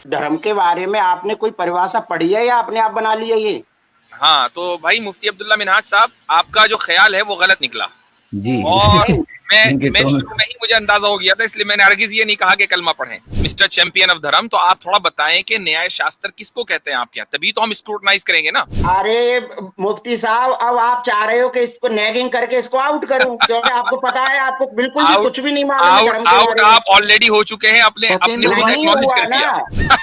धर्म के बारे में आपने कोई परिभाषा पढ़ी है या अपने आप बना ली है ये? हाँ, तो भाई मुफ्ती अब्दुल्ला मिन्हाज साहब, आपका जो ख्याल है वो गलत निकला। जी। और नहीं इनके मैं टोन। शुरू में ही मुझे अंदाजा हो गया था, इसलिए मैंने हरगिज ये नहीं कहा कि कलमा पढ़ें। मिस्टर चैंपियन ऑफ धर्म, तो आप थोड़ा बताएं कि न्याय शास्त्र किसको कहते हैं आपके यहाँ, तभी तो हम स्क्रूटनाइज करेंगे ना। अरे मुफ्ती साहब, अब आप चाह रहे हो कि इसको नैगिंग करके इसको आउट करूं, क्योंकि आपको पता है आपको बिल्कुल भी आउट कुछ भी नहीं मालूम है आउट धर्म के आउट बारे में। आप ऑलरेडी हो चुके हैं, अपने अपने सत्येंद्र खुद नहीं एक्नॉलेज हुआ कर ना। दिया।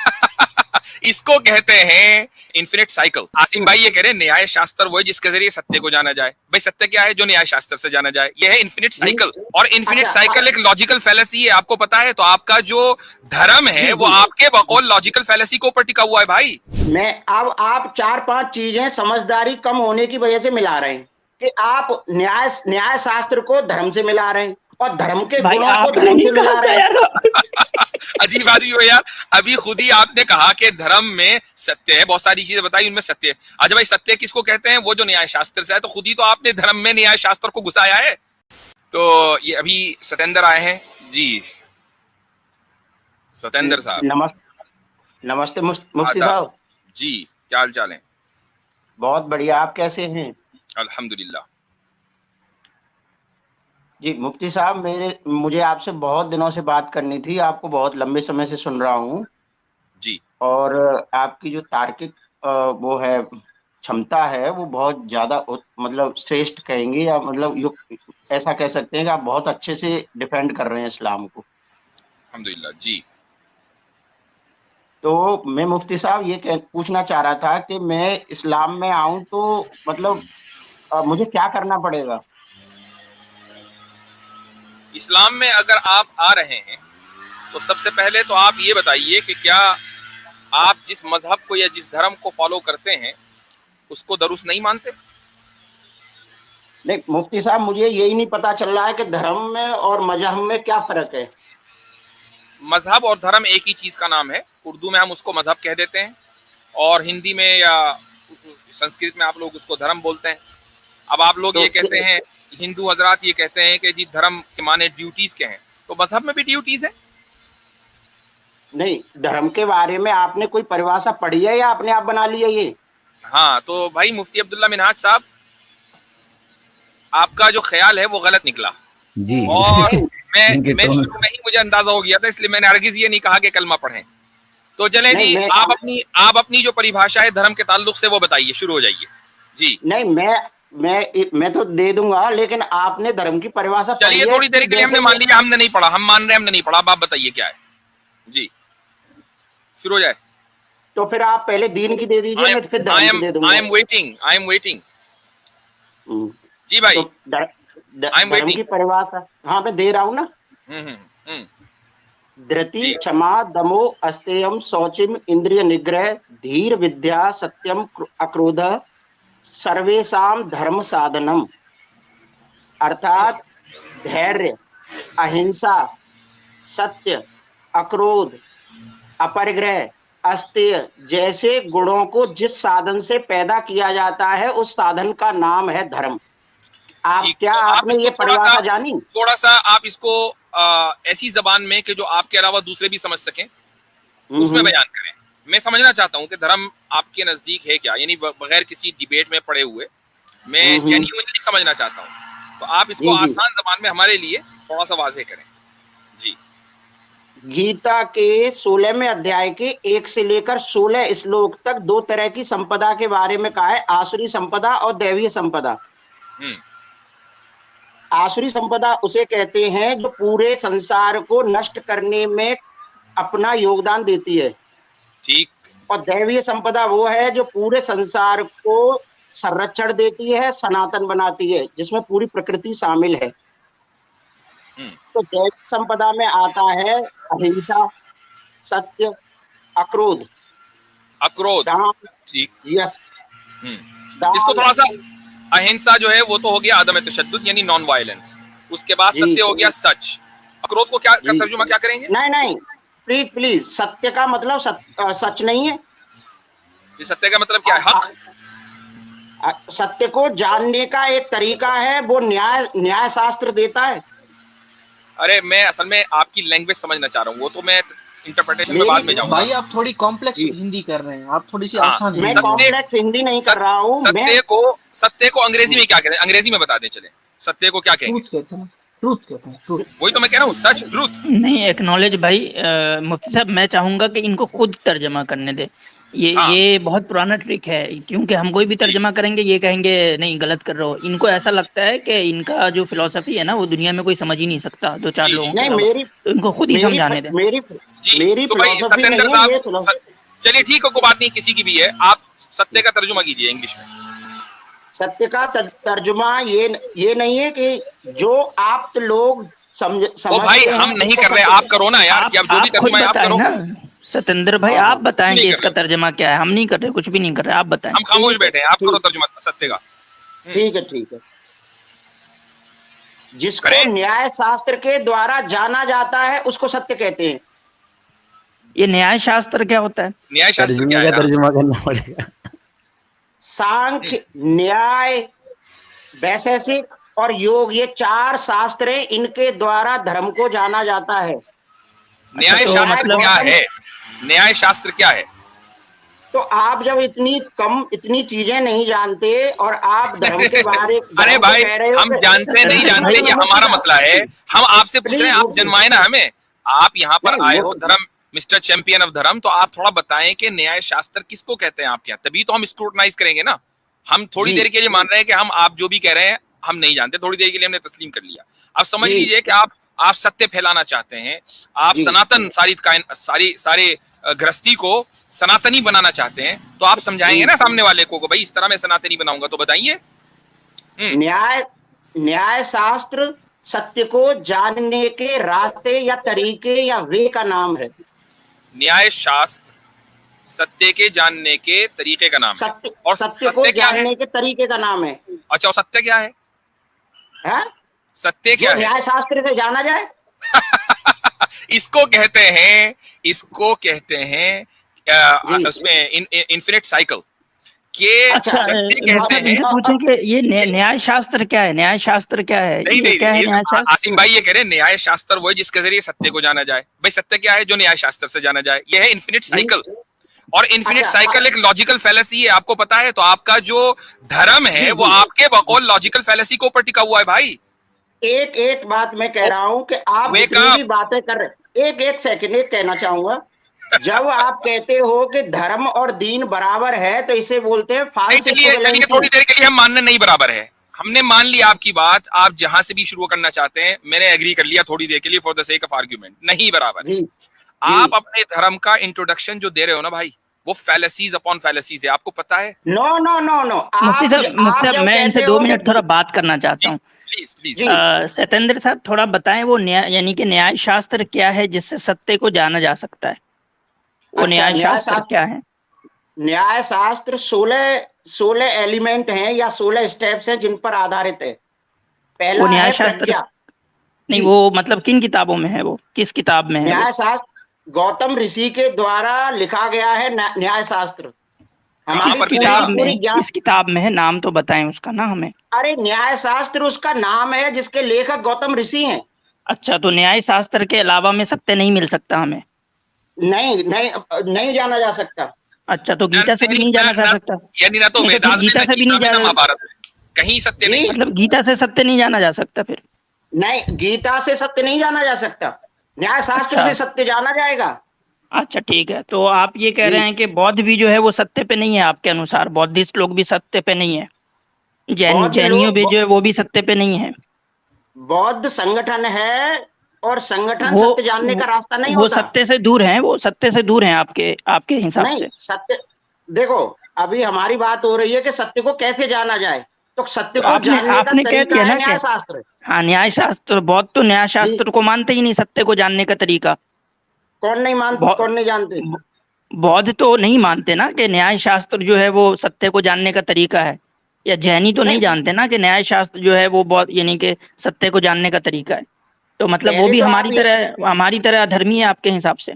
इसको कहते हैं इन्फिनिट साइकिल। आसिम भाई ये कह रहे हैं न्याय शास्त्र वो है जिसके जरिए सत्य को जाना जाए। भाई सत्य क्या है? जो न्याय शास्त्र से जाना जाए, यह है इन्फिनिट साइकिल। और इन्फिनिट अच्छा साइकिल एक लॉजिकल फैलेसी है, आपको पता है। तो आपका जो धर्म है जी वो जी। आपके बकौल लॉजिकल फैलेसी के ऊपर टिका हुआ है भाई। मैं अब आप चार पांच चीजें समझदारी कम होने की वजह से मिला रहे हैं कि आप न्याय शास्त्र को धर्म से मिला रहे हैं और धर्म के भाई गुणों को आपने धर्म ही से कहा मिला था रहे हैं। यार। अजीब आदमी हो यार, अभी खुद ही आपने कहा कि धर्म में सत्य है, बहुत सारी चीजें बताई उनमें सत्य है। अच्छा भाई सत्य किसको कहते हैं? वो जो न्याय शास्त्र से है। तो खुद ही तो आपने धर्म में न्याय शास्त्र को घुसाया है। तो ये अभी सतेंद्र आए हैं जी। सतेंद्र साहब नमस्ते। नमस्ते मुफ्ती आदाब साहब। जी, क्या हाल चाल है? बहुत बढ़िया, आप कैसे हैं? अल्हम्दुलिल्लाह। जी मुफ्ती साहब, मुझे आपसे बहुत दिनों से बात करनी थी, आपको बहुत लंबे समय से सुन रहा हूँ। जी और आपकी जो तार्किक वो है क्षमता है वो बहुत ज्यादा मतलब श्रेष्ठ कहेंगे, या मतलब ऐसा कह सकते हैं कि आप बहुत अच्छे से डिफेंड कर रहे हैं इस्लाम को। अल्हम्दुलिल्लाह जी। तो मैं मुफ्ती साहब ये पूछना चाह रहा था कि मैं इस्लाम में आऊं तो मतलब मुझे क्या करना पड़ेगा? इस्लाम में अगर आप आ रहे हैं तो सबसे पहले तो आप ये बताइए कि क्या आप जिस मजहब को या जिस धर्म को फॉलो करते हैं उसको दुरुस्त नहीं मानते? नहीं मुफ्ती साहब, मुझे यही नहीं पता चल रहा है कि धर्म में और मजहब में क्या फर्क है। मजहब और धर्म एक ही चीज का नाम है। उर्दू में हम उसको मजहब कह देते हैं और हिंदी में या संस्कृत में आप लोग उसको धर्म बोलते हैं। अब आप लोग तो ये कहते हैं, हिंदू हजरात ये कहते हैं कि जी धर्म के माने ड्यूटीज के हैं, तो मजहब में भी ड्यूटीज है। नहीं, धर्म के बारे में आपने कोई परिभाषा पढ़ी है या अपने आप बना ली है ये? हाँ, तो भाई मुफ्ती अब्दुल्ला मिन्हाज साहब, आपका जो ख्याल है वो गलत निकला। जी। और इनके मैं टोन। शुरू में ही मुझे अंदाजा हो गया था, इसलिए मैंने हरगिज ये नहीं कहा कि कलमा पढ़ें। तो चलें नहीं जी, मैं आप अपनी जो परिभाषा है धर्म के ताल्लुक से वो बताइए, शुरू हो जाइए जी। नहीं मैं तो दे दूंगा, लेकिन आपने धर्म की परिभाषा पढ़ी चलिए है थोड़ी देर के लिए हमने जैसे मान लिया, हमने नहीं पढ़ा, हम मान रहे हैं हमने नहीं पढ़ा। अब आप बताइए क्या है जी, शुरू हो जाए। तो फिर आप पहले दीन की दे दीजिए, मैं फिर धर्म की दे आई दूंगा। Am waiting, I am waiting hmm, जी भाई। तो आई एम धर्म वेटिंग। की परिभाषा, हाँ मैं दे रहा हूँ ना। हम्म। धृति, जी क्षमा, दमो, अस्तेयम, शौचिम, इंद्रिय निग्रह, धीर, विद्या, सत्यम, अक्रोध, सर्वेशाम धर्म साधनम। अर्थात धैर्य, अहिंसा, सत्य, अक्रोध, अपरिग्रह, अस्तेय जैसे गुणों को जिस साधन से पैदा किया जाता है उस साधन का नाम है धर्म। ठीक, क्या तो आप आपने इसको ये परिभाषा जानी? थोड़ा सा आप इसको ऐसी जबान में कि जो आपके अलावा दूसरे भी समझ सकें उसमें हम्म। बयान करें। मैं समझना चाहता हूं कि धर्म आपके नजदीक है क्या, यानी बगैर किसी डिबेट में पड़े हुए मैं हम्म। जेन्युइनली समझना चाहता हूं। तो आप इसको जी जी। आसान जबान में हमारे लिए थोड़ा सा वाज़ेह करें जी। गीता के 16वें अध्याय के 1 से लेकर 16 श्लोक तक दो तरह की संपदा के बारे में कहा है, आसुरी संपदा और दैवीय संपदा। हम्म। आसुरी संपदा उसे कहते हैं जो पूरे संसार को नष्ट करने में अपना योगदान देती है, ठीक। और दैवीय संपदा वो है जो पूरे संसार को संरक्षण देती है, सनातन बनाती है, जिसमें पूरी प्रकृति शामिल है। हम्म। तो दैवीय संपदा में आता है अहिंसा, सत्य, अक्रोध, अक्रोध। दान, ठीक। यस, इसको दान। थोड़ा सा, अहिंसा जो है वो तो हो गया अदम तशद्दुद यानी नॉन वायलेंस। उसके बाद जी सत्य हो गया सच। अक्रोध को क्या का जी। तर्जुमा क्या करेंगे? नहीं नहीं, प्लीज प्लीज, सत्य का मतलब सच नहीं है। ये सत्य का मतलब क्या है? हक। सत्य को जानने का एक तरीका है, वो न्याय शास्त्र देता है। अरे मैं असल में आपकी लैंग्वेज समझना चाह रहा हूँ, वो तो मैं इंटरप्रिटेशन में बाद में जाऊंगा। भाई आप थोड़ी कॉम्प्लेक्स जी। हिंदी कर रहे हैं, आप थोड़ी सी हाँ, आसान मैं हिंदी सत्य- कॉम्प्लेक्स हिंदी नहीं कर रहा हूँ, मैं सत्य को अंग्रेजी में क्या कहते हैं, अंग्रेजी में बता दें चले, सत्य को क्या कहेंगे? ट्रूथ कहते हैं, ट्रूथ कहते हैं, ट्रूथ। वही तो मैं कह रहा हूँ, सच, ट्रूथ। नहीं, एक्नॉलेज भाई, मुफ्ती साहब मैं चाहूंगा कि इनको खुद तर्जमा करने दे। हाँ। ये बहुत पुराना ट्रिक है, क्योंकि हम कोई भी तर्जमा करेंगे ये कहेंगे नहीं गलत कर रहे हो। इनको ऐसा लगता है कि इनका जो फिलॉसफी है ना वो दुनिया में कोई समझ ही नहीं सकता दो चार जी। लोगों के नहीं, अलावा। मेरी तो इनको खुद ही समझाने दें। मेरी जी, मेरी तो भाई फिलॉसफी सत्येंद्र नहीं है, ये साहब, फिलॉसफी। चलिए ठीक है, कोई बात नहीं, किसी की भी है, आप सत्य का तर्जुमा कीजिए इंग्लिश में। सत्य का तर्जुमा ये नहीं है कि जो आप लोग ओ भाई, हम नहीं कर रहे, आप करो ना यार, कि आप जो भी खुद तर्जुमा है आप बताएं करो। ना सत्येंद्र भाई, हाँ, आप बताएं नहीं कि कर इसका रहे। तर्जमा क्या है। हम नहीं कर रहे, कुछ भी नहीं कर रहे, आप बताएं। हम खामोश बैठे हैं, आप करो तर्जुमा सत्य का। ठीक है। जिसको करें। न्याय शास्त्र के द्वारा जाना जाता है उसको सत्य कहते हैं। ये न्याय शास्त्र क्या होता है? न्याय शास्त्र क्या तर्जुमे है? का तर्जुमा करना पड़ेगा। सांख्य, न्याय, वैशेषिक और योग, ये 4 शास्त्र हैं, इनके द्वारा धर्म को जाना जाता है। न्याय तो शास्त्र मतलब- क्या है? न्याय शास्त्र क्या है? तो आप जब इतनी चीजें नहीं जानते और आप धर्म के बारे अरे भाई, कह रहे हो हम कि- जानते नहीं जानते, ये हमारा मसला है। हम आपसे पूछ रहे हैं, आप जन्माए ना हमें, आप यहाँ पर नहीं, आए वो- हो धर्म, मिस्टर चैंपियन ऑफ धर्म, तो आप थोड़ा बताएं कि न्याय शास्त्र किसको कहते हैं आपके यहाँ, तभी तो हम स्क्रूटनाइज करेंगे ना। हम थोड़ी जी। देर के लिए मान रहे हैं कि आप जो भी कह रहे हैं हम नहीं जानते, थोड़ी देर के लिए हमने तस्लीम कर लिया। अब समझ जी। लीजिए कि आप सत्य फैलाना चाहते हैं, आप जी। सनातन सारे गृहस्थी को सनातनी बनाना चाहते हैं, तो आप समझाएंगे ना सामने वाले को भाई इस तरह मैं सनातनी बनाऊंगा, तो बताइए। न्याय शास्त्र सत्य को जानने के रास्ते या तरीके या वे का नाम है। न्याय शास्त्र सत्य के जानने के तरीके का नाम है। और सत्य को सत्य क्या है? जानने के तरीके का नाम है। अच्छा, और सत्य क्या है? हैं? सत्य क्या जो है? न्याय शास्त्र से जाना जाए। इसको कहते हैं जी। उसमें इन्फिनिट साइकिल के अच्छा, सत्य कहते मतलब हैं। इनसे पूछें कि ये न्याय शास्त्र क्या है? न्याय शास्त्र क्या है? नहीं ये क्या है न्याय शास्त्र? आसिम भाई ये कह रहे हैं न्याय शास्त्र वो है जिसके जरिए सत्य को जाना जाए। भाई सत्य क्या है? जो न्याय शास्त्र से जाना जाए। ये है इन्फिनिट साइकिल, और इन्फिनिट अच्छा, साइकिल एक लॉजिकल फैलेसी है, आपको पता है। तो आपका जो धर्म है वो आपके बकौल लॉजिकल फैलेसी के ऊपर टिका हुआ है भाई। एक बात मैं कह रहा हूं कि आप वे जितनी का- भी बातें कर रहे, एक सेकंड कहना चाहूंगा। जब आप कहते हो कि धर्म और दीन बराबर है तो इसे बोलते हैं नहीं, false चलिए equivalency। थोड़ी देर के लिए हम मानने नहीं बराबर है, हमने मान लिया आपकी बात। आप जहां से भी शुरू करना चाहते हैं मैंने एग्री कर लिया थोड़ी देर के लिए, for the sake of argument, नहीं बराबर है। जी, आप अपने धर्म का इंट्रोडक्शन जो दे रहे हो ना भाई, वो फैलेसीज अपॉन फैलेसीज है, आपको पता है? नो। मुफ्ती साहब मैं इनसे 2 मिनट थोड़ा बात करना चाहता हूँ। Please please. जी। सत्येंद्र साहब थोड़ा बताएं वो न्याय यानी कि न्याय शास्त्र क्या है जिससे सत्य को जाना जा सकता है? वो अच्छा, न्याय शास्त्र न्यायशास्त्र- क्या है? न्याय शास्त्र 16 एलिमेंट हैं या 16 स्टेप्स हैं जिन पर आधारित है। पहला वो न्याय है शास्त्र प्रज्ञा। नहीं, जी। वो मतलब किन किताबों में है? वो किस किताब में है? न्याय शास्त्र गौतम ऋषि के द्वारा लिखा गया है न्याय शास्त्र। हमारी पर किस किताब पूरी में? ज्ञान- किस किताब में है? नाम तो बताएं उसका ना हमें। अरे न्याय शास्त्र उसका नाम है जिसके लेखक गौतम ऋषि हैं। अच्छा, तो न्याय शास्त्र के अलावा में सत्य नहीं मिल सकता हमें? नहीं जाना जा सकता। अच्छा, तो गीता से भी नहीं जाना जा सकता? यानी ना तो नहीं, तो वेदांत गीता में, से भी नहीं ना जाना- महाभारत में, कहीं सत्य नहीं। मतलब गीता से सत्य नहीं जाना जा सकता फिर? नहीं, गीता से सत्य नहीं जाना जा सकता, न्याय शास्त्र अच्छा। से सत्य जाना जाएगा। अच्छा ठीक है, तो आप ये कह रहे हैं कि बौद्ध भी जो है वो सत्य पे नहीं है आपके अनुसार? बौद्धिस्ट लोग भी सत्य पे नहीं है? बौद्ध जैनियों लोग- भी जो है वो भी सत्य पे नहीं है? बौद्ध संगठन है और संगठन वो- सत्य जानने का रास्ता नहीं वो होता। सत्य से दूर हैं, वो सत्य से दूर हैं आपके हिसाब नहीं, से? सत्य देखो, अभी हमारी बात हो रही है कि सत्य को कैसे जाना जाए, तो सत्य को जानने का आपने कह तरीका दिया है ना न्याय कि शास्त्र। हाँ, न्याय शास्त्र। बौद्ध तो न्याय शास्त्र को मानते ही नहीं, सत्य को जानने का तरीका। कौन नहीं मानते, बहुत- कौन नहीं जानते? बौद्ध तो नहीं मानते ना कि न्याय शास्त्र जो है वो सत्य को जानने का तरीका है, या जैनी तो नहीं नहीं। जानते ना कि न्याय शास्त्र जो है वो बौद्ध यानी कि सत्य को जानने का तरीका है। तो मतलब वो पहले भी तो हमारी तरह अधर्मी है आपके हिसाब से?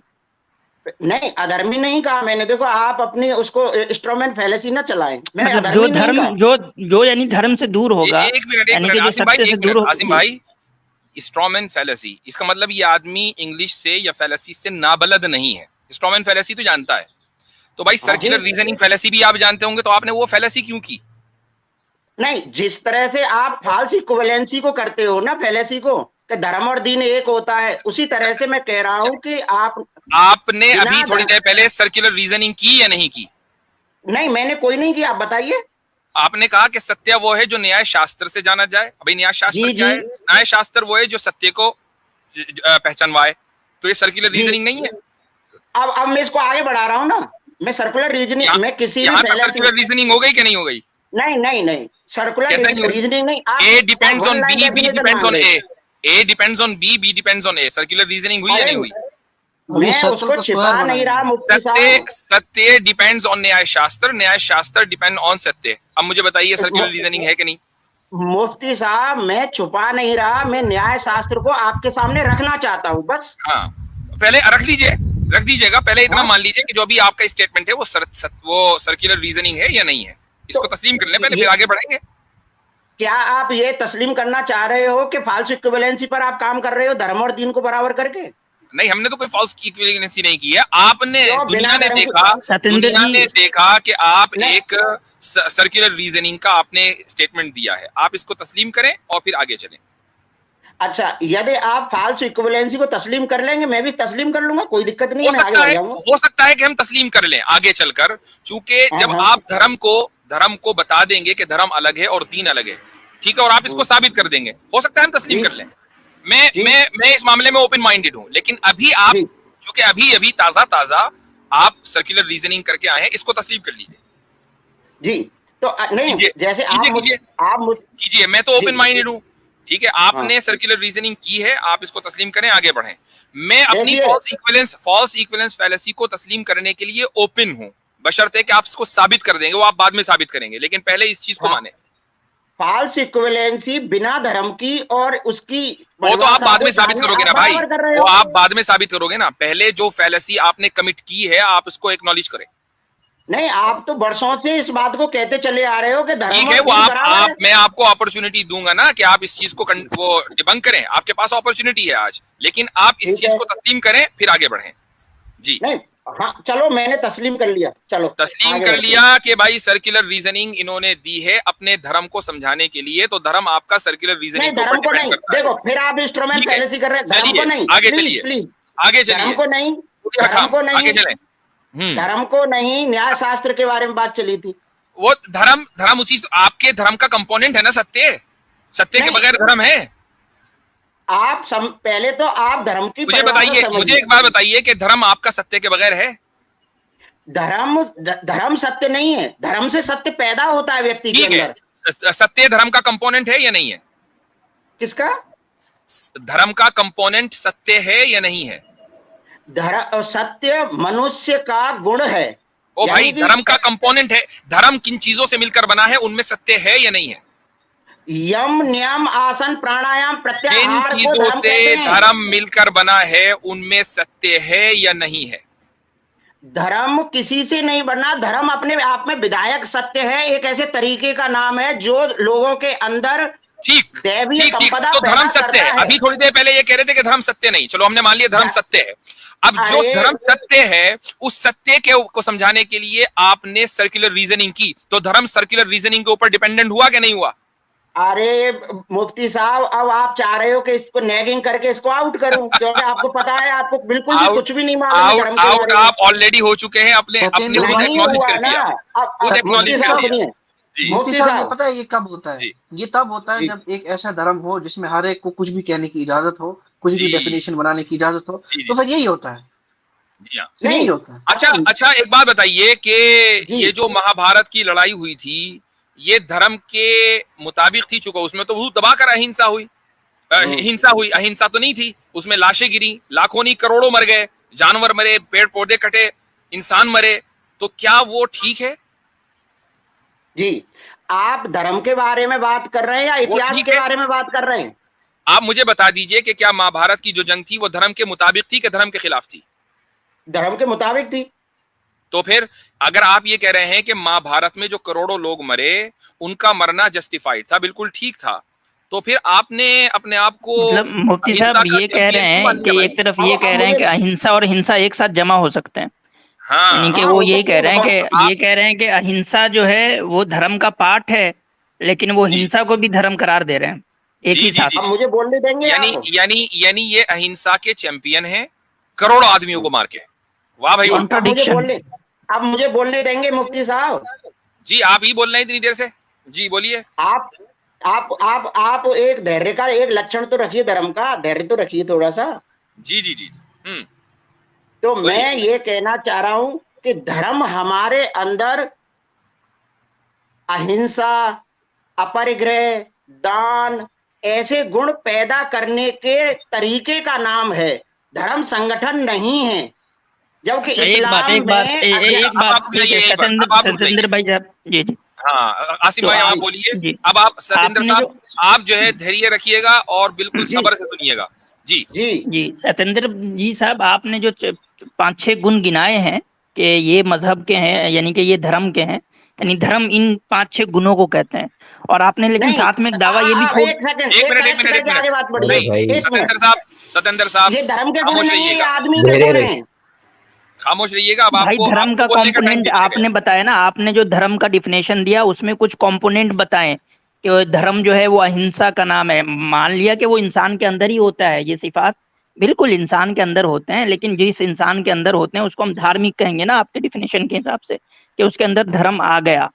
नहीं, अधर्मी नहीं कहा मैंने। देखो, आप अपनी उसको इंस्ट्रूमेंट फैलेसी ना चलाएं। मैंने मतलब अधर्मी जो नहीं धर्म कहा। जो यानी धर्म से दूर होगा, एक मिनट यानी कि जो आसिम भाई, सत्य से एक दूर मिनट हो- आसिम भाई, स्ट्रॉमैन फैलेसी, इसका मतलब ये आदमी इंग्लिश से या फैलेसी से नाबलद नहीं है। स्ट्रॉमैन फैलेसी तो जानता है, तो भाई सर्कुलर रीजनिंग फैलेसी भी आप जानते होंगे, तो आपने वो फैलेसी क्यों की? नहीं, जिस तरह से आप फाल्स इक्विवेलेंसी को करते हो ना, फैलेसी को, कि धर्म और दीन एक होता है, उसी तरह से मैं कह रहा हूं कि आपने बिना अभी थोड़ी देर पहले सर्कुलर रीजनिंग की या नहीं की? नहीं, मैंने कोई नहीं किया, आप बताइए। आपने कहा कि सत्य वो है जो न्याय शास्त्र से जाना जाए। अभी न्याय शास्त्र जी, क्या जी। है? न्याय शास्त्र वो है जो सत्य को पहचानवाए। तो ये सर्कुलर जी। रीजनिंग नहीं है? अब मैं इसको आगे बढ़ा रहा हूं ना, मैं सर्कुलर रीजनिंग, मैं किसी भी यहाँ तक फैलेसी, सर्कुलर रीजनिंग हो गई कि नहीं हो गई? नहीं नहीं नहीं, सर्कुलर कैसे नहीं हो रही? रीजनिंग नहीं, आप A depends one on line B, B definition depends मांग ऑन रहे A, A depends on B, B depends on A. Circular reasoning हुई या अरे, नहीं हुई? अभी मैं सर्कल उसको को छिपा स्क्वायर नहीं रहा बनाएंगे। मुफ्ती सत्य साहब। सत्य डिपेंड्स ऑन न्याय शास्त्र, न्याय शास्त्र डिपेंड ऑन सत्य। अब मुझे बताइए सर्कुलर रीजनिंग है कि नहीं? मुफ्ती साहब, मैं छुपा नहीं रहा, मैं न्याय शास्त्र को आपके सामने रखना चाहता हूँ बस। हाँ, पहले रख लीजिए, रख दीजिएगा। पहले इतना हाँ। मान लीजिए कि जो भी आपका स्टेटमेंट है वो वो सर्कुलर रीजनिंग है या नहीं है, इसको तो तस्लीम कर लें पहले, ये- फिर आगे बढ़ेंगे। क्या आप ये तस्लीम करना चाह रहे हो कि फाल्स इक्विवेलेंसी पर आप काम कर रहे हो, धर्म और दीन को बराबर करके? नहीं, हमने तो कोई फॉल्स इक्विवेलेंसी नहीं की है। आपने, क्यों? दुनिया बिना ने धर्म के- देखा, सतेंद्र दुनिया जी, ने देखा कि आप नहीं। एक सर्कुलर रीजनिंग का आपने स्टेटमेंट दिया है, आप इसको तस्लीम करें और फिर आगे चलें। अच्छा, यदि आप फाल्स इक्विवेलेंसी को तस्लीम कर लेंगे, मैं भी तस्लीम कर लूंगा, कोई दिक्कत नहीं हो है, मैं आगे सकता बढ़ है, जाऊंगा। हो सकता है कि हम तस्लीम कर लें आगे चलकर, चूंकि जब हाँ। आप धर्म को बता देंगे कि धर्म अलग है और दीन अलग है, ठीक है, और आप इसको साबित कर देंगे, हो सकता है हम तस्लीम जी। कर लें। मैं जी। मैं इस मामले में ओपन माइंडेड हूं, लेकिन अभी आप, जी। चूंकि अभी अभी ताजा ताजा आप सर्कुलर रीजनिंग करके आए हैं, इसको तस्लीम कर लीजिए। जी, तो नहीं, कीजिए, जैसे कीजिए, कीजिए। आप मुझ कीजिए, मैं तो जी। ओपन माइंडेड हूं, ठीक है, आपने हाँ। सर्कुलर रीजनिंग की है, आप इसको तस्लीम करें, आगे बढ़ें। मैं अपनी देखिए, फॉल्स इक्विवेलेंस फैलेसी को तस्लीम करने के लिए ओपन हूं, बशर्ते कि आप इसको साबित कर देंगे, वो आप बाद में साबित करेंगे, लेकिन पहले इस चीज को हाँ, माने। फाल्स इक्विवेलेंसी बिना धर्म की और उसकी वो तो आप बाद में को साबित जाने करोगे ना आप भाई, बराबर कर रहे वो हो। आप बाद में साबित करोगे ना, पहले जो फैलेसी आपने कमिट की है आप उसको एक्नॉलेज करें। नहीं, आप तो बरसों से इस बात को कहते चले आ रहे हो कि धर्म ठीक और है, वो दीन बराबर है। मैं आपको अपॉर्चुनिटी दूंगा ना कि आप इस चीज को वो डिबंक करें, आपके पास अपॉर्चुनिटी है आज, लेकिन आप इस ठीक चीज है। को तस्लीम करें फिर आगे बढ़ें। जी, नहीं, हाँ, चलो मैंने तस्लीम कर लिया, चलो तस्लीम आगे कर बढ़ते हैं। लिया कि भाई सर्कुलर रीजनिंग इन्होंने दी है अपने धर्म को समझाने के लिए, तो धर्म आपका सर्कुलर नहीं, रीजनिंग के ऊपर धर्म को डिपेंड नहीं, करता है। देखो फिर आप इंस्ट्रूमेंट ठीक है, फैलेसी कर रहे हैं, धर्म चलिए, को नहीं, आगे प्लीज चलिए, प्लीज, आगे धर्म चलिए, को नहीं, पूरी धर्म हटाम, को नहीं, आगे चलें। धर्म को नहीं, न्याय शास्त्र के बारे में बात चली थी। वो धर्म उसी आपके धर्म का कंपोनेंट है ना, सत्य, सत्य के नहीं। बगैर धर्म है? पहले तो आप धर्म की मुझे परिभाषा बताइए, समझिए। मुझे एक बात बताइए कि धर्म आपका सत्य के बगैर है? धर्म सत्य नहीं है, धर्म से सत्य पैदा होता है व्यक्ति के ठीक है, अंदर। सत्य धर्म का कंपोनेंट है या नहीं है? किसका? धर्म का कंपोनेंट सत्य है या नहीं है? सत्य मनुष्य का गुण है। ओ भाई, यानी कि धर्म का कंपोनेंट है, धर्म किन चीजों से मिलकर बना है, उनमें सत्य है या नहीं है? यम, नियम, आसन, प्राणायाम, जिन प्रत्याहार को चीजों धर्म से कहते हैं। धर्म मिलकर बना है उनमें सत्य है या नहीं है? धर्म किसी से नहीं बनना, धर्म अपने आप में विधायक सत्य है, एक ऐसे तरीके का नाम है जो लोगों के अंदर ठीक, दैवीय ठीक, ठीक, संपदा तो धर्म पैदा सत्य करता है। है। अभी थोड़ी देर पहले ये कह रहे थे कि धर्म सत्य नहीं, चलो हमने मान लिया धर्म सत्य है। अब जो अरे, धर्म सत्य है उस सत्य के को समझाने के लिए आपने सर्कुलर रीजनिंग की, तो धर्म सर्कुलर रीजनिंग के ऊपर डिपेंडेंट हुआ कि नहीं हुआ? अरे मुफ्ती साहब, अब आप चाह रहे हो कि इसको नैगिंग करके इसको आउट करूं, क्योंकि आपको पता है आपको बिल्कुल भी कुछ भी नहीं मालूम है धर्म के आउट बारे में। आप ऑलरेडी हो चुके हैं, अपने सत्येंद्र खुद भाई, नहीं एक्नॉलेज हुआ कर ना। दिया, अब खुद मुफ्ती एक्नॉलेज कर साहब दिया। सुनिए, जी, मुफ्ती मुफ्ती साहब, ये साहब, पता है ये कब होता है? जी, ये तब होता है जी। जब एक ऐसा धर्म हो जिसमें हर एक को कुछ भी कहने की इजाजत हो, कुछ भी जी। डेफिनेशन बनाने की इजाजत हो, जी, तो फिर यही होता है, जी हाँ। यही नहीं, होता है। अच्छा अच्छा, एक बात बताइए कि जी। ये जो महाभारत की लड़ाई हुई थी, ये धर्म के मुताबिक थी, चुका उसमें तो वो दबाकर अहिंसा हुई, हिंसा हुई, अहिंसा तो नहीं थी उसमें। लाशें गिरी, लाखों नहीं करोड़ों मर गए, जानवर मरे, पेड़ पौधे कटे, इंसान मरे, तो क्या वो ठीक है? जी, आप धर्म के बारे में बात कर रहे हैं या इतिहास ठीक के है। बारे में बात कर रहे हैं? आप मुझे बता दीजिए कि क्या महाभारत की जो जंग थी वो धर्म के मुताबिक थी कि धर्म के खिलाफ थी? धर्म के मुताबिक थी। तो फिर अगर आप ये कह रहे हैं कि महाभारत में जो करोड़ों लोग मरे उनका मरना जस्टिफाइड था, बिल्कुल ठीक था, तो फिर आपने अपने आप को मतलब मुफ्ती अहिंसा साहब का ये कह चैंपियन रहे क्यों मान हैं लिया कि भाई? एक तरफ अब ये अब कह रहे हैं कि मुझे अहिंसा और हिंसा एक साथ जमा हो सकते हैं, यानी हाँ, कि हाँ वो हो यही सकते कह हैं रहे हैं बताओ। कि आप ये कह रहे हैं कि अहिंसा जो है वो धर्म का पार्ट है, लेकिन वो जी हिंसा को भी धर्म करार दे रहे हैं एक जी ही जी साथ। जी अब जी मुझे बोलने देंगे यानी आप? यानी ये अहिंसा के चैंपियन हैं, करोड़ों आदमियों को मार के। वाह भाई जी वाह। कॉन्ट्राडिक्शन। अब मुझे बोलने देंगे मुफ्ती साहब? जी आप ही बोल रहे हैं इतनी देर से, जी बोलिए। आप आप एक धैर्य का एक लक्षण तो रखिए, धर्म का धैर्य तो रखिए थोड़ा सा। जी जी जी हम्म, तो बोलिए। मैं ये कहना चाह रहा हूं कि धर्म हमारे अंदर अहिंसा, अपरिग्रह, दान ऐसे गुण पैदा करने के तरीके का नाम है, धर्म संगठन नहीं है। जबकि अच्छा इस्लाम एक बात में अच्छा एक अब बात आप रुक ठीक जाइए है, यहीं पर, अब आप रुक सतेंद्र जाइए। भाई साहब, जी जी। हाँ आसिम तो भाई अब आप बोलिए। जी अब आप सतेंद्र आपने साहब जो आप जो है धैर्य रखिएगा और बिल्कुल जी सब्र से सुनिएगा। जी जी जी सतेंद्र जी साहब, आपने जो 5-6 गुण गिनाए हैं कि ये मजहब के हैं, यानी कि ये धर्म के हैं, यानी धर्म इन 5-6 गुणों को कहते हैं, और आपने लेकिन नहीं, साथ में एक दावा ये भी छोड़। एक सेकंड, एक एक मिनट एक करेक्ट मिनट एक करके मिनट आगे बात अरे बढ़िए। भाई, एक मिनट, सतेंद्र साहब ये धर्म के गुण खामोश नहीं है, ये रहिएगा, आदमी के धैर्य गुण रख। हैं। खामोश रहिएगा। अब भाई आपको धर्म आपको का बोलने का टाइम कंपोनेंट दे दिया गया। आपने बताया ना, आपने जो धर्म का डिफिनेशन दिया उसमें कुछ कंपोनेंट बताएं कि वो धर्म जो है वो अहिंसा का नाम है। मान लिया कि वो इंसान के अंदर ही होता है, ये सिफात बिल्कुल इंसान के अंदर होते हैं, लेकिन जिस इंसान के अंदर होते हैं उसको हम धार्मिक कहेंगे ना आपके डिफिनेशन के हिसाब से, कि उसके अंदर धर्म आ गया।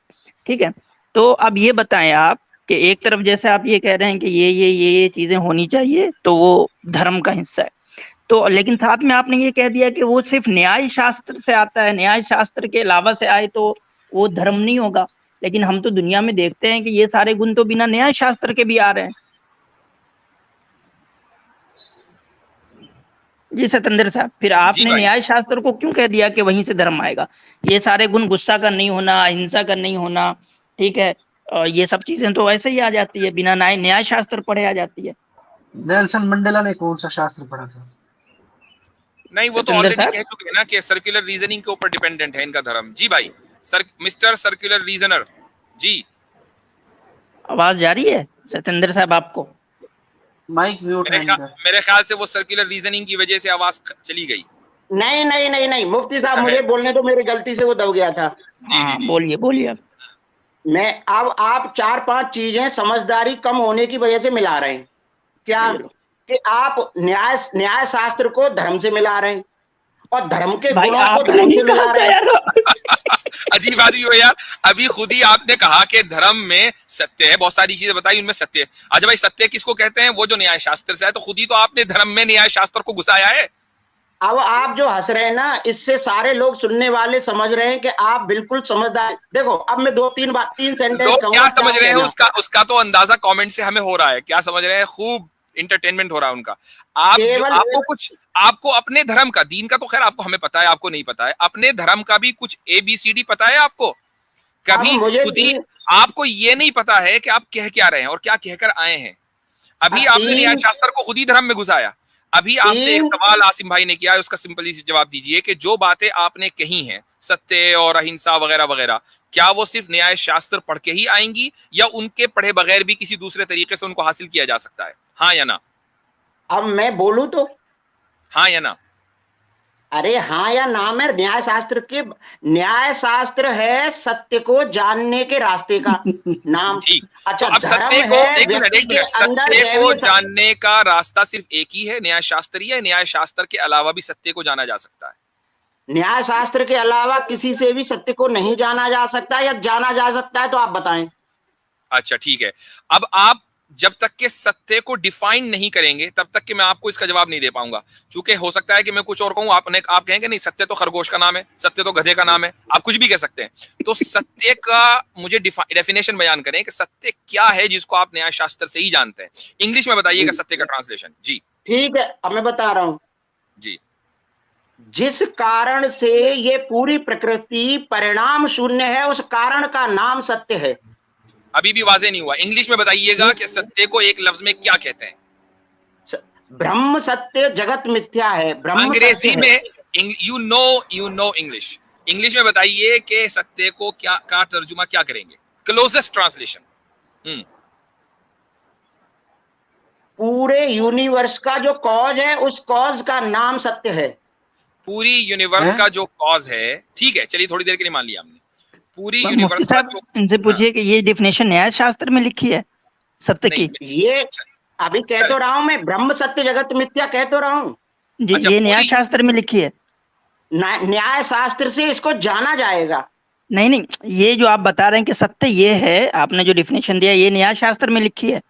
ठीक है, तो अब ये बताएं आप कि एक तरफ जैसे आप ये कह रहे हैं कि ये चीजें होनी चाहिए तो वो धर्म का हिस्सा है, तो लेकिन साथ में आपने ये कह दिया कि वो सिर्फ न्याय शास्त्र से आता है, न्याय शास्त्र के अलावा से आए तो वो धर्म नहीं होगा। लेकिन हम तो दुनिया में देखते हैं कि ये सारे गुण तो बिना न्याय शास्त्र के भी आ रहे हैं। जी सतेंद्र साहब, फिर जी आपने भाई न्याय शास्त्र को क्यों कह दिया कि वहीं से धर्म आएगा? ये सारे गुण, गुस्सा का नहीं होना, अहिंसा का नहीं होना, ठीक है, ये सब चीजें तो ऐसे ही आ जाती है, बिना न्याय न्याय शास्त्र पढ़े आ जाती है। नेल्सन मंडेला ने कौन सा शास्त्र पढ़ा था? नहीं, वो तो सतेंद्र ऑलरेडी साहब, कह चुके हैं ना कि सर्कुलर रीजनिंग के ऊपर डिपेंडेंट है इनका धर्म। जी भाई, मिस्टर सर्कुलर रीजनर जी। आवाज जा रही है सतेंद्र साहब आपको? माइक म्यूट है इनका। मेरे ख्याल से वो सर्कुलर रीजनिंग की वजह से आवाज चली गई। नहीं नहीं नहीं नहीं, मुफ्ती साहब अच्छा है। मुझे बोलने तो, मेरी गलती से वो दब गया था। जी जी हाँ जी बोलिए बोलिए अब। मैं अब आप 4-5 चीजें समझदारी कम होने की वजह से मिला रहे हैं। क्या? चलो कि आप न्याय शास्त्र को धर्म से मिला रहे हैं और धर्म के भाई, गुणों को आपने धर्म ही से कहा मिला था रहे हैं। यार। अजीब आदमी हो यार। अभी खुद ही आपने कहा कि धर्म में सत्य है, बहुत सारी चीजें बताई उनमें सत्य है। अच्छा भाई, सत्य किसको कहते हैं? वो जो न्याय शास्त्र से है। तो खुद ही तो आपने धर्म में न्याय शास्त्र को घुसाया है। अब आप जो हंस रहे हैं ना, इससे सारे लोग सुनने वाले समझ रहे हैं कि आप बिल्कुल समझदार। देखो, अब मैं 3 सेंटेंस लोग क्या कहूंगा, समझ रहे हैं कहना। उसका तो अंदाजा कमेंट से हमें हो रहा है। क्या समझ रहे हैं? खूब इंटरटेनमेंट हो रहा है उनका। आप जो केवल आपको अपने धर्म का, दीन का तो खैर आपको, हमें पता है, आपको नहीं पता है। अपने धर्म का भी कुछ ABCD पता है आपको? अब कभी मुझे खुद ही आपको ये नहीं पता है कि आप कह क्या रहे हैं और क्या कहकर आए हैं। अभी आपने न्याय शास्त्र को खुद ही धर्म में घुसाया। अभी आपसे एक तीन सवाल आसिम भाई ने किया है, उसका सिंपली जवाब दीजिए कि जो बातें आपने कही हैं, सत्य और अहिंसा वगैरह वगैरह, क्या वो सिर्फ न्याय शास्त्र पढ़ के ही आएंगी या उनके पढ़े बगैर भी किसी दूसरे तरीके से उनको हासिल किया जा सकता है? हाँ या ना? अब मैं बोलूं तो? हाँ या ना? अरे हाँ या ना में न्याय शास्त्र के, न्याय शास्त्र है सत्य को जानने के रास्ते का नाम। ठीक। अच्छा, तो अब धर्म सत्य को, है एक मिनट व्यक्ति के अंदर सत्य को दैवीय जानने का रास्ता सिर्फ एक ही है, न्याय शास्त्र ही है? न्याय शास्त्र के अलावा भी सत्य को जाना जा सकता है? न्याय शास्त्र के अलावा किसी से भी सत्य को नहीं जाना जा सकता, या जाना जा सकता है तो आप बताएं। अच्छा ठीक है। अब आप जब तक के सत्य को डिफाइन नहीं करेंगे तब तक कि मैं आपको इसका जवाब नहीं दे पाऊंगा। चूंकि हो सकता है कि मैं कुछ और कहूं, आप कहेंगे नहीं सत्य तो खरगोश का नाम है, सत्य तो गधे का नाम है, आप कुछ भी कह सकते हैं। तो सत्य का मुझे डेफिनेशन बयान करें कि सत्य क्या है जिसको आप न्याय शास्त्र से ही जानते हैं। इंग्लिश में बताइएगा सत्य का ट्रांसलेशन। जी ठीक है, अब मैं बता रहा हूं। जी। जिस कारण से ये पूरी प्रकृति परिणाम शून्य है, उस कारण का नाम सत्य है। अभी भी वाजे नहीं हुआ, इंग्लिश में बताइएगा कि सत्य को एक लफ्ज में क्या कहते हैं? ब्रह्म सत्य, जगत मिथ्या है, ब्रह्म अंग्रेजी सत्य में है। यू नो इंग्लिश में बताइए कि सत्य को क्या का तर्जुमा क्या करेंगे? Closest translation. पूरे यूनिवर्स का जो कॉज है, उस कॉज का नाम सत्य है। पूरी यूनिवर्स हैं? का जो कॉज है, ठीक है, चलिए थोड़ी देर के लिए मान लिया हमने, पूरी मुफ्ती यूनिवर्स का साहब जो, इनसे हाँ, पूछिए कि ये डिफिनेशन न्याय शास्त्र में लिखी है सत्य नहीं, की? ये अभी कह तो रहा हूं मैं, ब्रह्म सत्य जगत मिथ्या कह तो रहा हूं। जी, अच्छा, ये न्याय पूरी, शास्त्र में लिखी है? न्याय शास्त्र से इसको जाना जाएगा। नहीं नहीं, ये जो आप बता रहे हैं कि सत्य ये है, आपने जो डिफिनेशन दिया, ये न्याय शास्त्र में लिखी है?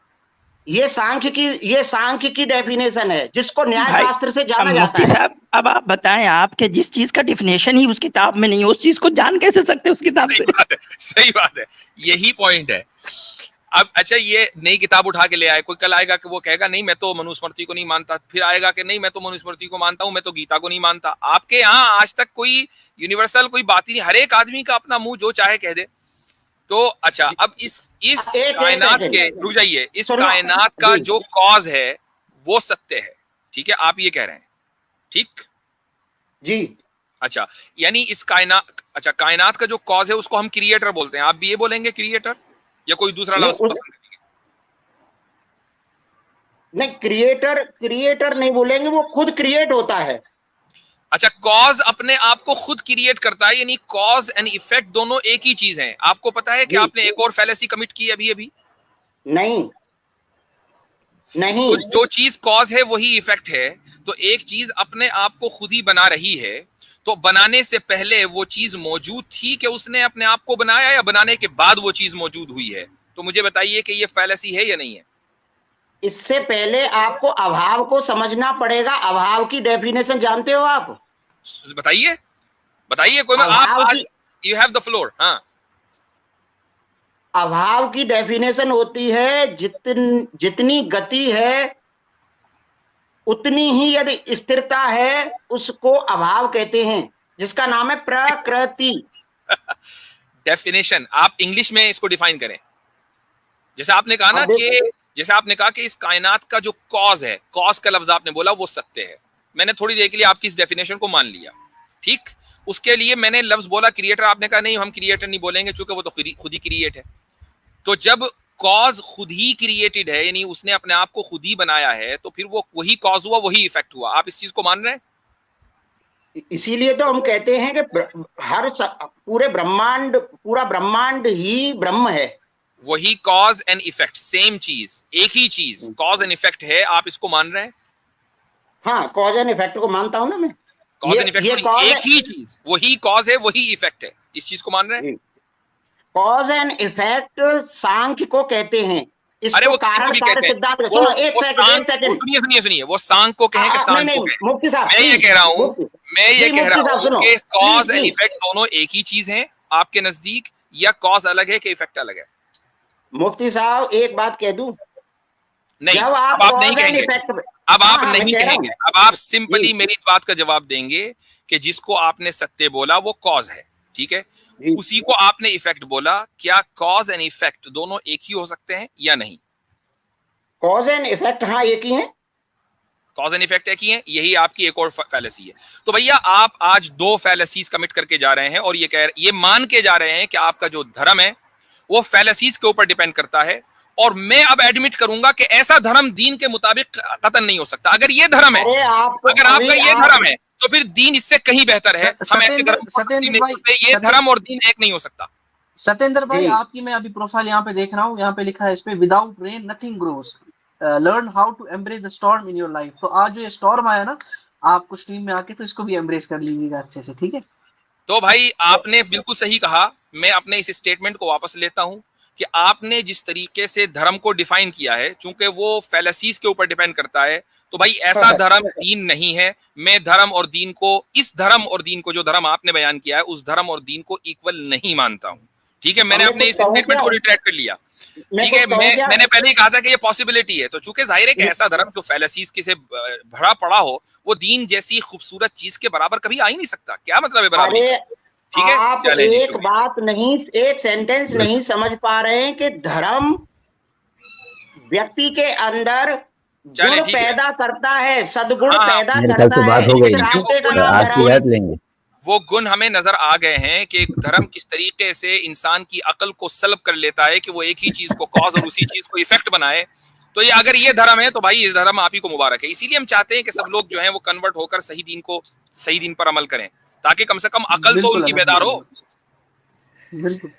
ये सांख्य की डेफिनेशन है, जिसको न्याय भाई शास्त्र से अब जाना जाता मुफ्ती है। साहब, अब आप बताएं, आपके जिस चीज का डिफिनेशन ही उस किताब में नहीं है, उस चीज को जान कैसे सकते उस किताब सही से? बात है, सही बात है, यही पॉइंट है। अब अच्छा, ये नई किताब उठा के ले आए, कोई कल आएगा कि वो कहेगा नहीं मैं तो मनुस्मृति को नहीं मानता, फिर आएगा कि नहीं मैं तो मनुस्मृति को मानता हूं, मैं तो गीता को नहीं मानता। आपके यहाँ आज तक कोई यूनिवर्सल कोई बात ही नहीं, हर एक आदमी का अपना मुंह जो चाहे कह दे। तो अच्छा, अब इस एक कायनात सेकंड, के, रुक जाइए, इस सुनो कायनात का जी। जो कॉज है वो सत्य है, ठीक है, आप ये कह रहे हैं, ठीक? जी, अच्छा, यानी इस कायनात, अच्छा, कायनात का जो कॉज है उसको हम क्रिएटर बोलते हैं, आप भी ये बोलेंगे क्रिएटर, या कोई दूसरा नहीं लफ्ज पसंद करेंगे? नहीं, क्रिएटर नहीं बोलेंगे, वो खुद क्रिएट होता है। अच्छा, कॉज अपने आप को खुद क्रिएट करता है, यानी कॉज एंड इफेक्ट दोनों एक ही चीज है। आपको पता है कि जी। आपने एक और फैलेसी कमिट की अभी अभी, नहीं नहीं, तो जो चीज कॉज है वही इफेक्ट है, तो एक चीज अपने आप को खुद ही बना रही है, तो बनाने से पहले वो चीज मौजूद थी कि उसने अपने आप को बनाया, या बनाने के बाद वो चीज मौजूद हुई है? तो मुझे बताइए कि ये फैलेसी है या नहीं है? इससे पहले आपको अभाव को समझना पड़ेगा। अभाव की डेफिनेशन जानते हो आप? बताइए, बताइए, कोई अभाव आप, की यू हैव द फ्लोर। हाँ, अभाव की डेफिनेशन होती है, जितनी गति है उतनी ही यदि स्थिरता है, उसको अभाव कहते हैं, जिसका नाम है प्रकृति। डेफिनेशन आप इंग्लिश में इसको डिफाइन करें। जैसे आपने कहा ना अब देखो, कि, जैसे आपने कहा कि इस कायनात का जो कॉज है, कॉज का लफ्ज आपने बोला वो सत्य है, मैंने थोड़ी देर के लिए आपकी इस डेफिनेशन को मान लिया, ठीक? उसके लिए मैंने लफ्ज बोला क्रिएटर, आपने कहा नहीं हम क्रिएटर नहीं बोलेंगे चूंकि वो तो खुद ही क्रिएट है। तो जब कॉज खुद ही क्रिएटेड है, यानी उसने अपने आप को खुद ही बनाया है, तो फिर वो वही कॉज हुआ, वही इफेक्ट हुआ। आप इस चीज को मान रहे हैं? इसीलिए तो हम कहते हैं कि पूरा ब्रह्मांड ही ब्रह्म है। वही कॉज एंड इफेक्ट, सेम चीज, एक ही चीज, कॉज एंड इफेक्ट है। आप इसको मान रहे हैं? हाँ, कॉज एंड इफेक्ट को मानता हूं ना मैं। कॉज एंड इफेक्ट, कॉज एक ही चीज, वही कॉज है वही इफेक्ट है, इस चीज को मान रहे हैं? कॉज एंड इफेक्ट सांख्य को कहते हैं। अरे इसको वो किसी को कारण भी कार्य कहते हैं, सिद्धांत। वो सुनो एक सेकंड, सुनिए सुनिए सुनिए, वो सांग को कहें कि नहीं सांग नहीं, को कहें, मुफ्ती साहब, मैं ये please, कह रहा हूं, मुफ्ती- मैं ये जी, कह मुफ्ती रहा साहब, हूं सुनो, कि कॉज एंड please, इफेक्ट दोनों एक ही चीज हैं आपके नजदीक, या कॉज अलग है कि इफेक्ट अलग है? मुफ्ती साहब एक बात कह दूं, नहीं, जब अब आप नहीं कॉज एंड कहेंगे, इफेक्ट, अब आप मैं नहीं कह रहा कहेंगे, हूं। अब आप सिंपली जी मेरी इस बात का जवाब देंगे कि जिसको आपने सत्य बोला वो कॉज है, ठीक है, जी, उसी को आपने इफेक्ट बोला। क्या कॉज एंड इफेक्ट दोनों एक ही हो सकते हैं या नहीं? कॉज एंड इफेक्ट हाँ एक ही है। कॉज एंड इफेक्ट एक ही है, यही आपकी एक और फैलेसी है। तो भैया आप आज दो फैलेसीज कमिट करके जा रहे हैं, और ये मान के जा रहे हैं कि आपका जो धर्म है वो फैलेसीज के ऊपर डिपेंड करता है, और मैं अब एडमिट करूंगा कि ऐसा धर्म दीन के मुताबिक कतन नहीं हो सकता। अगर ये धर्म है, अरे अगर आपका ये धर्म है, तो फिर दीन इससे कहीं बेहतर है। हम ऐसे धर्म को सत्येंद्र नहीं भाई, करते, ये धर्म और दीन एक नहीं हो सकता। सत्येंद्र भाई, जी। आपकी मैं अभी प्रोफाइल यहाँ पे देख रहा हूँ, यहाँ पे लिखा है इस पे, without rain nothing grows, learn how to embrace the storm in your life. तो आज जो ये स्टॉर्म आया ना आपको स्ट्रीम में आके, तो इसको भी एम्ब्रेस कर लीजिएगा अच्छे से, ठीक है? तो भाई आपने बिल्कुल सही कहा, मैं अपने इस स्टेटमेंट को वापस लेता हूं कि आपने जिस तरीके से धर्म को डिफाइन किया है, चूंकि वो फैलेसीज के ऊपर डिपेंड करता है, तो भाई ऐसा धर्म दीन नहीं है। मैं धर्म और दीन को, इस धर्म और दीन को, जो धर्म आपने बयान किया है, उस धर्म और दीन को इक्वल नहीं मानता हूं, ठीक है? मैंने अपने इस स्टेटमेंट को रिट्रैक्ट कर लिया, ठीक है? मैंने पहले ही कहा था कि ये पॉसिबिलिटी है। तो चूंकि जाहिर है कि ऐसा धर्म जो फैलेसीज के से भरा पड़ा हो, वो दीन जैसी खूबसूरत चीज के बराबर कभी आ ही नहीं सकता। क्या मतलब है बराबरी का? ठीक है, आप चलें जी, एक शुक्रिया। बात नहीं, एक सेंटेंस नहीं समझ पा रहे हैं कि धर्म व्यक्ति के अंदर चलें, गुण ठीक है। पैदा करता है, सद्गुण हाँ, पैदा मेरे ख्याल करता से बात है। हो इस गई, रास्ते का वो नाम आज की धर्म। रात लेंगे। वो गुण हमें नजर आ गए हैं कि धर्म किस तरीके से इंसान की अकल को सल्ब कर लेता है कि वो एक ही चीज को कॉज और उसी चीज को इफेक्ट बनाए। तो ये अगर ये धर्म है तो भाई इस धर्म आप ही को मुबारक है। इसीलिए हम चाहते हैं कि सब लोग जो हैं वो कन्वर्ट होकर सही दीन पर अमल करें, ताकि कम से कम अकल तो बिल्कुल उनकी बेदार हो। अल्हम्दुलिल्लाह, बिल्कुल।